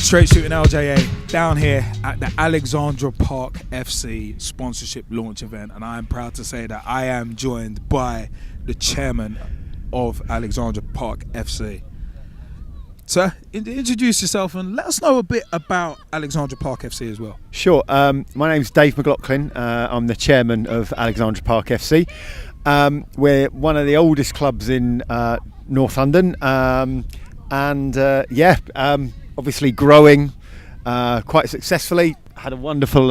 Straight Shootin LJA down here at the Alexandra Park FC sponsorship launch event, and I am proud to say that I am joined by the chairman of Alexandra Park FC. Sir, introduce yourself and let us know a bit about Alexandra Park FC as well. Sure. My name's Dave Mcloughlin. I'm the chairman of Alexandra Park FC. We're one of the oldest clubs in North London, obviously growing quite successfully. Had a wonderful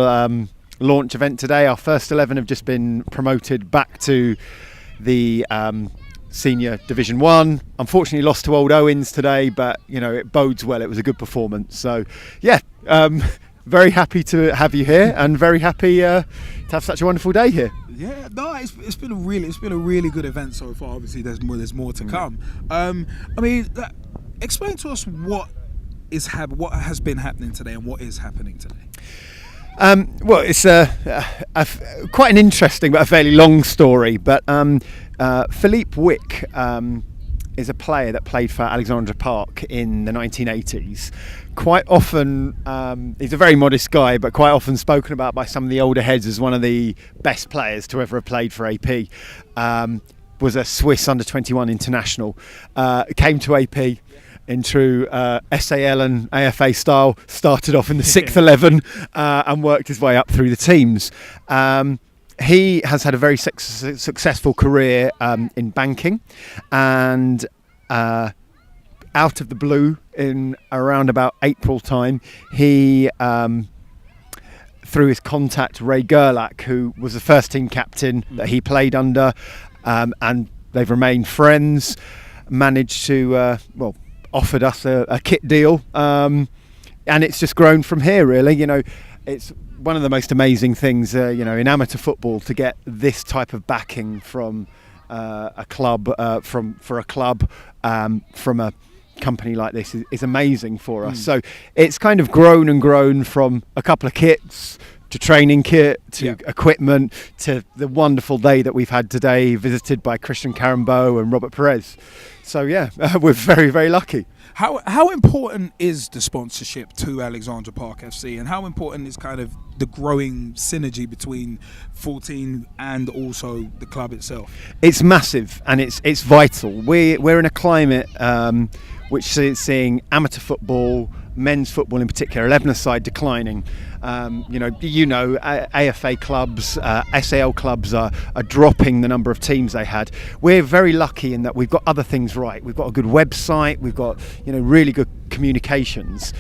launch event today. Our first 11 have just been promoted back to the Senior Division 1. Unfortunately lost to Old Owens today, but you know, it bodes well. It was a good performance. So yeah, very happy to have you here and very happy to have such a wonderful day here. Yeah, no, it's been a really good event so far. Obviously there's more to come. Explain to us what has been happening today and what is happening today. Well, it's quite an interesting but a fairly long story. But Phillippe Wick is a player that played for Alexandra Park in the 1980s. Quite often, he's a very modest guy, but quite often spoken about by some of the older heads as one of the best players to ever have played for AP. Was a Swiss under-21 international. Came to AP in true SAL and AFA style, started off in the 6th 11 and worked his way up through the teams. He has had a very successful career in banking, and out of the blue in around about April time, he through his contact Ray Gerlach, who was the first team captain that he played under, and they've remained friends, managed to offered us a kit deal, and it's just grown from here, really. You know, it's one of the most amazing things, in amateur football, to get this type of backing from a club, from a company like this is amazing for us. So it's kind of grown from a couple of kits to training kit to equipment to the wonderful day that we've had today, visited by Karembeu and Robert Pires. So yeah, we're very, very lucky. How important is the sponsorship to Alexandra Park FC, and how important is kind of the growing synergy between 14 and also the club itself? It's massive and it's vital. We're in a climate which is seeing amateur football, men's football in particular, 11-a-side declining. AFA clubs, SAL clubs are dropping the number of teams they had. We're very lucky in that we've got other things right. We've got a good website, we've got really good communications,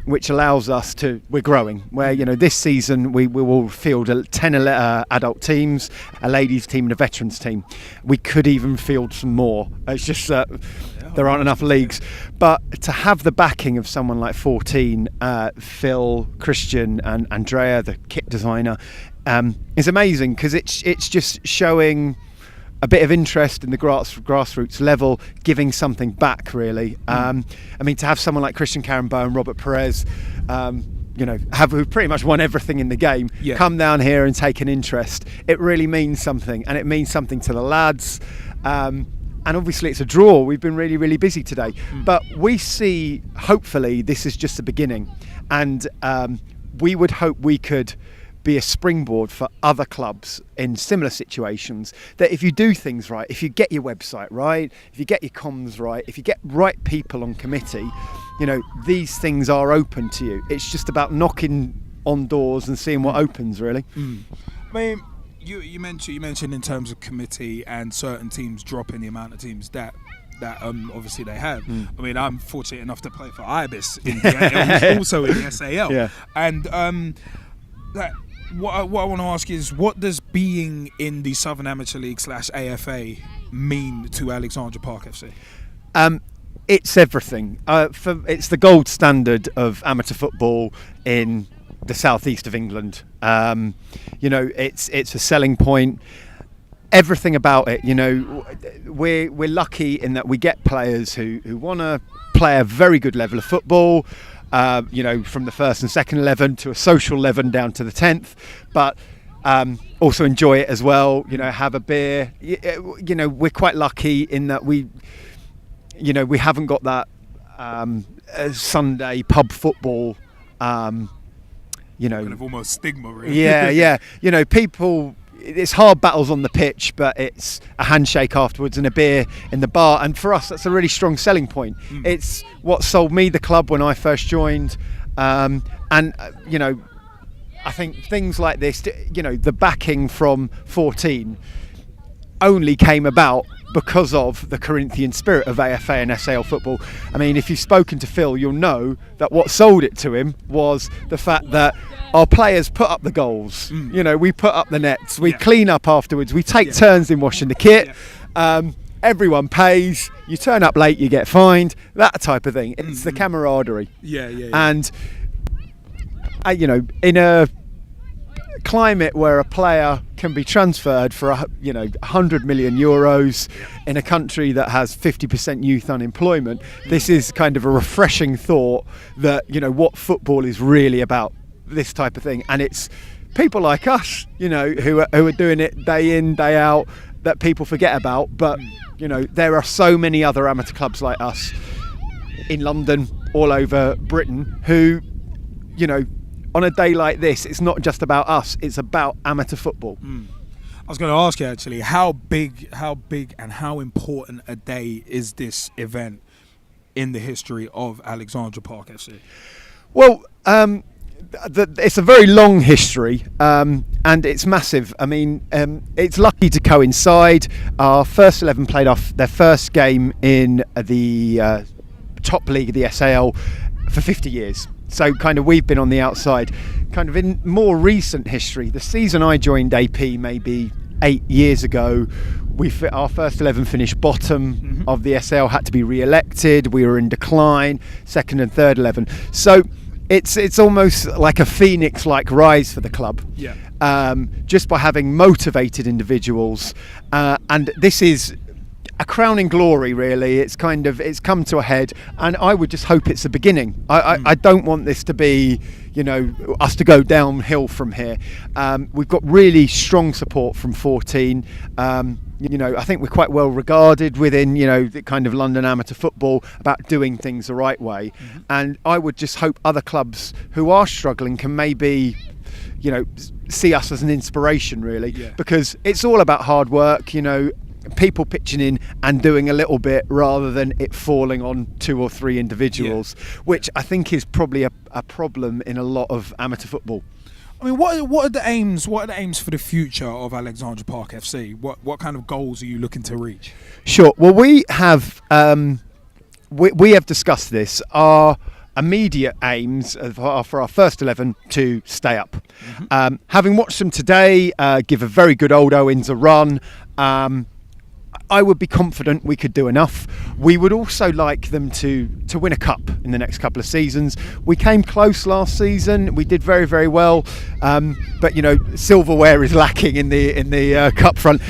which allows us we're growing. Where this season we will field 10 adult teams, a ladies team and a veterans team. We could even field some more. It's just there aren't enough leagues. But to have the backing of someone like 14, Phil, Christian and Andrea, the kit designer, is amazing, because it's just showing a bit of interest in the grassroots level, giving something back, really. To have someone like Christian Karembeu and Robert Pires, who pretty much won everything in the game, come down here and take an interest, it really means something, and it means something to the lads. And obviously it's a draw. We've been really, really busy today. But we see, hopefully, this is just the beginning. And we would hope we could be a springboard for other clubs in similar situations, that if you do things right, if you get your website right, if you get your comms right, if you get right people on committee, these things are open to you. It's just about knocking on doors and seeing what opens, really. You mentioned in terms of committee and certain teams dropping the amount of teams that obviously they have. I'm fortunate enough to play for Ibis also in the SAL. And what I want to ask is, what does being in the Southern Amateur League / AFA mean to Alexandra Park FC? It's everything. It's the gold standard of amateur football in the southeast of England. It's a selling point. Everything about it, we're lucky in that we get players who want to play a very good level of football, from the first and second 11 to a social 11 down to the 10th, but also enjoy it as well, have a beer. We're quite lucky in that we haven't got that Sunday pub football. Kind of almost stigma, really. Yeah. People. It's hard battles on the pitch, but it's a handshake afterwards and a beer in the bar. And for us, that's a really strong selling point. It's what sold me the club when I first joined. I think things like this, the backing from 14 only came about because of the Corinthian spirit of AFA and SAL football. I mean, if you've spoken to Phil, you'll know that what sold it to him was the fact that our players put up the goals. We put up the nets, we clean up afterwards, we take turns in washing the kit. Everyone pays, you turn up late, you get fined, that type of thing. It's the camaraderie. And in a climate where a player can be transferred for 100 million euros in a country that has 50% youth unemployment, this is kind of a refreshing thought that what football is really about, this type of thing. And it's people like us who are doing it day in, day out, that people forget about. But there are so many other amateur clubs like us in London, all over Britain, who on a day like this, it's not just about us, it's about amateur football. I was going to ask you, actually, how big and how important a day is this event in the history of Alexandra Park FC? Well, it's a very long history, and it's massive. I mean, it's lucky to coincide. Our first 11 played off their first game in the top league of the SAL for 50 years. So kind of we've been on the outside. Kind of in more recent history, the season I joined AP maybe 8 years ago, our first 11 finished bottom of the SAL, had to be re-elected. We were in decline, second and third 11. So it's almost like a phoenix-like rise for the club. Just by having motivated individuals, and this is a crowning glory, really. It's come to a head, and I would just hope it's the beginning. I don't want this to be us to go downhill from here. We've got really strong support from 14. I think we're quite well regarded within the kind of London amateur football about doing things the right way. And I would just hope other clubs who are struggling can maybe see us as an inspiration, really, because it's all about hard work. People pitching in and doing a little bit rather than it falling on 2 or 3 individuals, which I think is probably a problem in a lot of amateur football. I mean, what are the aims? What are the aims for the future of Alexandra Park FC? What kind of goals are you looking to reach? Sure. Well, we have discussed this. Our immediate aims are for our first 11 to stay up. Having watched them today, give a very good Old Owens a run. I would be confident we could do enough. We would also like them to win a cup in the next couple of seasons. We came close last season. We did very, very well. But silverware is lacking in the cup front.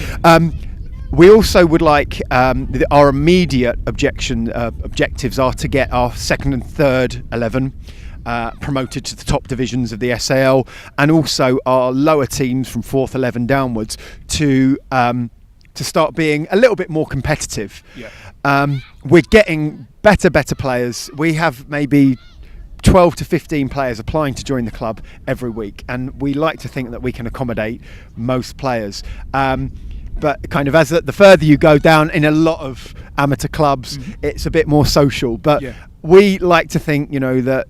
We also would like our immediate objectives are to get our second and third 11 promoted to the top divisions of the SAL, and also our lower teams from 4th 11 downwards to start being a little bit more competitive. We're getting better players. We have maybe 12 to 15 players applying to join the club every week, and we like to think that we can accommodate most players. But kind of as the further you go down in a lot of amateur clubs, it's a bit more social. But we like to think, that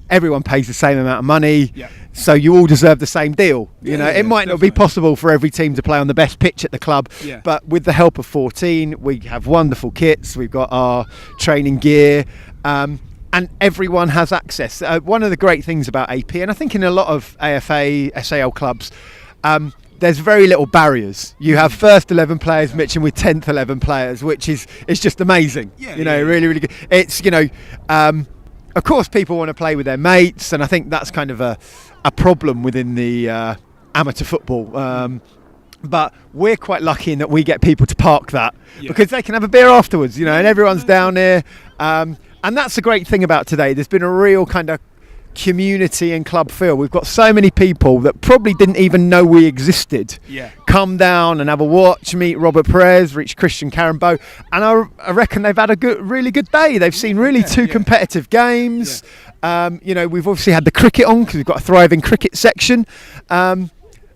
everyone pays the same amount of money, so you all deserve the same deal. It might not be possible for every team to play on the best pitch at the club, but with the help of 14, we have wonderful kits. We've got our training gear, and everyone has access. One of the great things about AP, and I think in a lot of AFA, SAL clubs, there's very little barriers. You have first 11 players mixing with 10th 11 players, which is just amazing. Really, really good. It's of course, people want to play with their mates, and I think that's kind of a problem within the amateur football. But we're quite lucky in that we get people to park that because they can have a beer afterwards, and everyone's down here. And that's the great thing about today. There's been a real kind of community and club feel. We've got so many people that probably didn't even know we existed. Yeah. Come down and have a watch, meet Robert Pires, reach Christian Karembeu, and I reckon they've had a really good day. They've seen really two competitive games. Yeah. We've obviously had the cricket on because we've got a thriving cricket section.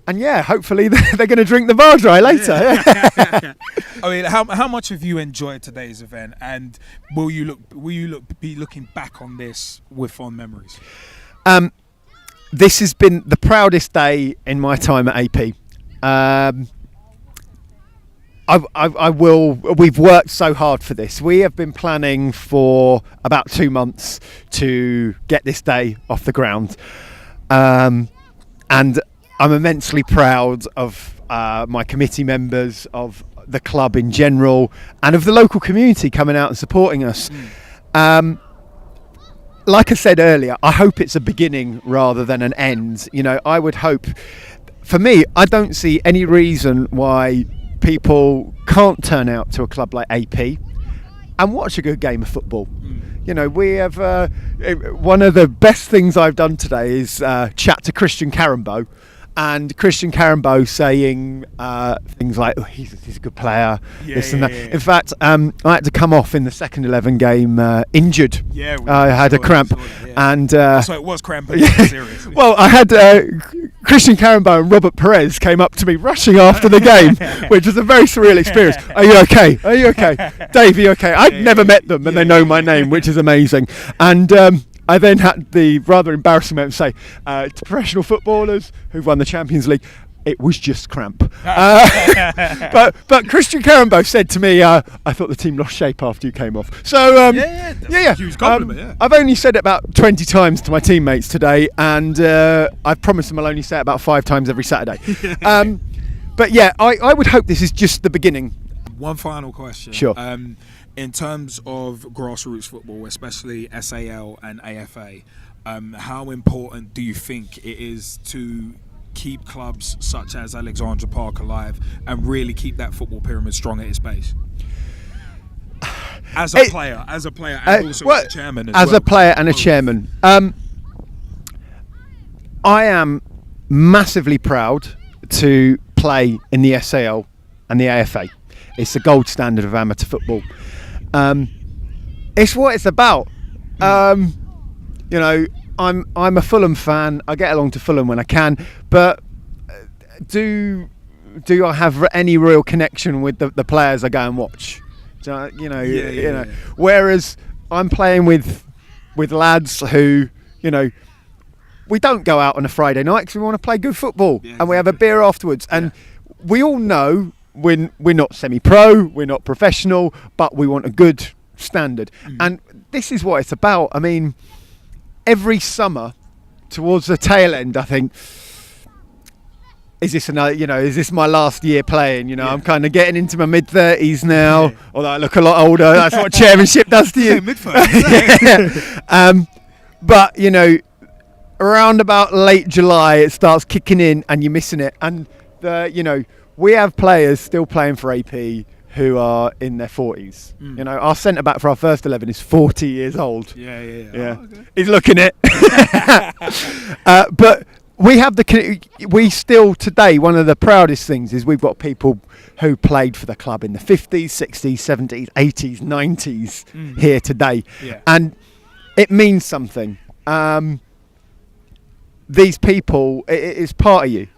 And hopefully they're going to drink the bar dry later. Yeah. I mean, how much have you enjoyed today's event, and will you be looking back on this with fond memories? This has been the proudest day in my time at AP. We've worked so hard for this. We have been planning for about 2 months to get this day off the ground. And I'm immensely proud of my committee members, of the club in general, and of the local community coming out and supporting us. Like I said earlier, I hope it's a beginning rather than an end. I would hope, for me, I don't see any reason why people can't turn out to a club like AP and watch a good game of football. We have one of the best things I've done today is chat to Christian Karembeu. And Christian Karembeu saying things like, "Oh, he's a good player," this and that. Yeah. In fact, I had to come off in the second 11 game injured. Yeah, I had a cramp, and so it was cramp. Seriously. Well, I had Christian Karembeu and Robert Pires came up to me rushing after the game, which was a very surreal experience. Are you okay? Are you okay, Dave? Are you okay? I'd never met them, and they know my name, which is amazing. And I then had the rather embarrassing moment to say to professional footballers who've won the Champions League, it was just cramp. But Christian Karembeu said to me, I thought the team lost shape after you came off. So huge compliment. I've only said it about 20 times to my teammates today, and I've promised them I'll only say it about 5 times every Saturday. But I would hope this is just the beginning. One final question. Sure. In terms of grassroots football, especially SAL and AFA, how important do you think it is to keep clubs such as Alexandra Park alive and really keep that football pyramid strong at its base? As a player, and also as a chairman as well. A player and a chairman. I am massively proud to play in the SAL and the AFA. It's the gold standard of amateur football. It's what it's about. I'm a Fulham fan. I get along to Fulham when I can, but do I have any real connection with the players I go and watch? Whereas I'm playing with lads who, we don't go out on a Friday night because we want to play good football, and we have a beer afterwards. And we all know we're not semi-pro, we're not professional, but we want a good standard. And this is what it's about. I mean, every summer, towards the tail end, I think, is this my last year playing? I'm kind of getting into my mid-30s now, although I look a lot older. That's what chairmanship does to you. But, around about late July, it starts kicking in and you're missing it. And, we have players still playing for AP who are in their 40s. Our centre-back for our first 11 is 40 years old. Yeah. Oh, okay. He's looking it. But we still today, one of the proudest things is we've got people who played for the club in the 50s, 60s, 70s, 80s, 90s here today. Yeah. And it means something. These people, it is part of you.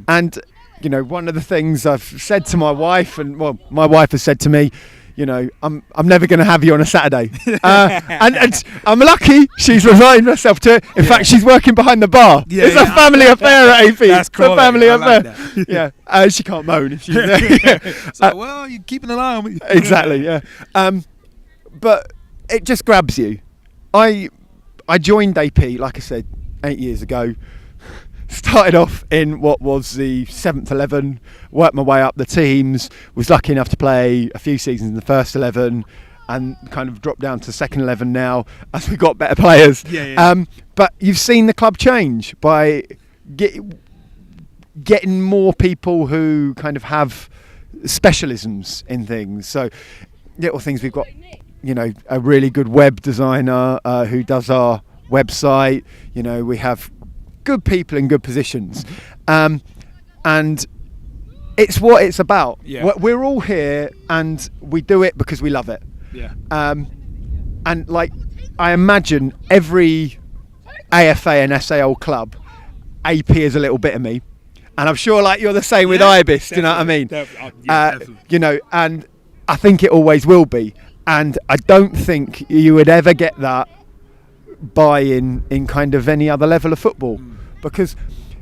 And one of the things I've said to my wife, and my wife has said to me, I'm never going to have you on a Saturday. And I'm lucky she's resigned herself to it. In fact, she's working behind the bar. It's a family affair at AP. That's cool. It's a family affair. Like she can't moan if she's there. So, you're keeping an eye on me. Exactly, yeah. But it just grabs you. I joined AP, like I said, 8 years ago. Started off in what was the 7th 11, worked my way up the teams, was lucky enough to play a few seasons in the first 11 and kind of dropped down to second 11 now as we got better players. But you've seen the club change by getting more people who kind of have specialisms in things. So little things, we've got, a really good web designer who does our website. You know, we have good people in good positions, and it's what it's about. Yeah. We're all here, and we do it because we love it. Yeah. And like, I imagine every AFA and SAL club, AP is a little bit of me, and I'm sure like you're the same with Ibis. Do you know what I mean? Definitely. You know, and I think it always will be. And I don't think you would ever get that buy-in in kind of any other level of football, because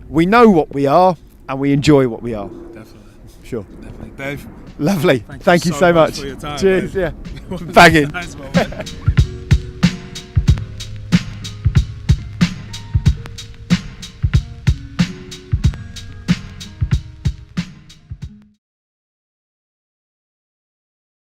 we know what we are and we enjoy what we are. Definitely. Sure. Definitely. Dave. Lovely. Thank you so much. For your time, Cheers. mate. Yeah. Banging. Nice one, mate.